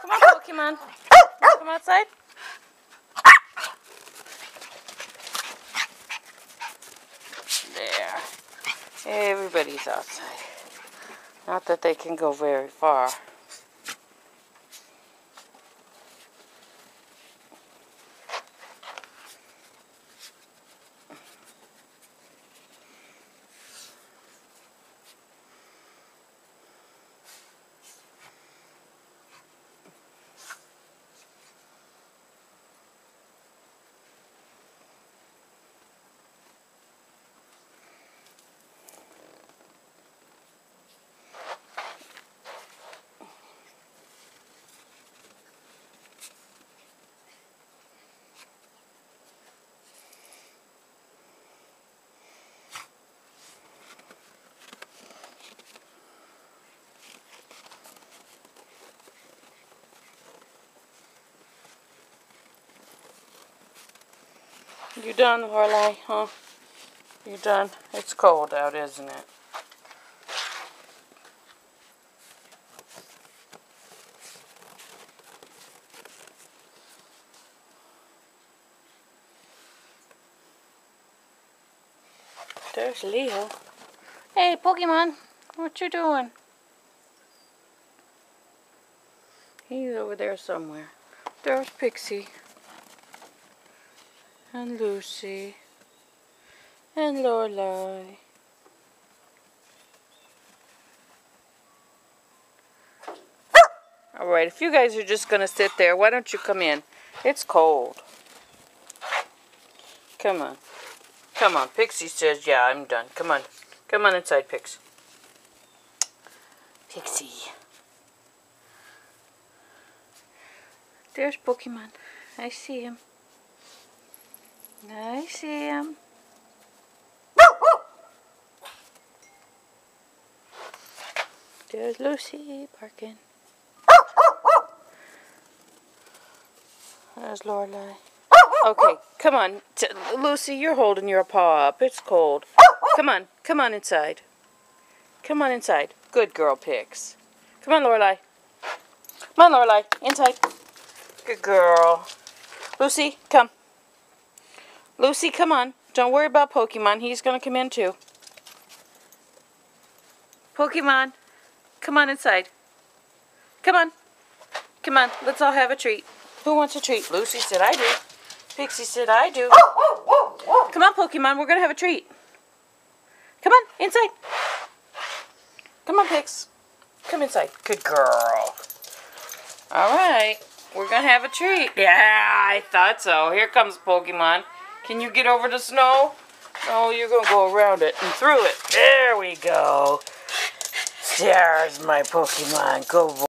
Come on, Pokemon. Come outside. There. Everybody's outside. Not that they can go very far. You done, Lorelai, huh? You done? It's cold out, isn't it? There's Leo. Hey, Pokemon, what you doing? He's over there somewhere. There's Pixie. And Lucy. And Lorelai. Alright, if you guys are just going to sit there, why don't you come in? It's cold. Come on. Come on. Pixie says, yeah, I'm done. Come on. Come on inside, Pix. Pixie. There's Pokemon. I see him. I see him. There's Lucy barking. There's Lorelai. Okay, come on. Lucy, you're holding your paw up. It's cold. Come on. Come on inside. Come on inside. Good girl, Pix. Come on, Lorelai. Come on, Lorelai. Inside. Good girl. Lucy, come. Lucy, come on. Don't worry about Pokemon. He's going to come in too. Pokemon, come on inside. Come on. Come on. Let's all have a treat. Who wants a treat? Lucy said I do. Pixie said I do. Come on, Pokemon. We're going to have a treat. Come on. Inside. Come on, Pix. Come inside. Good girl. All right. We're going to have a treat. Yeah, I thought so. Here comes Pokemon. Can you get over the snow? Oh, you're going to go around it and through it. There we go. There's my Pokemon. Go.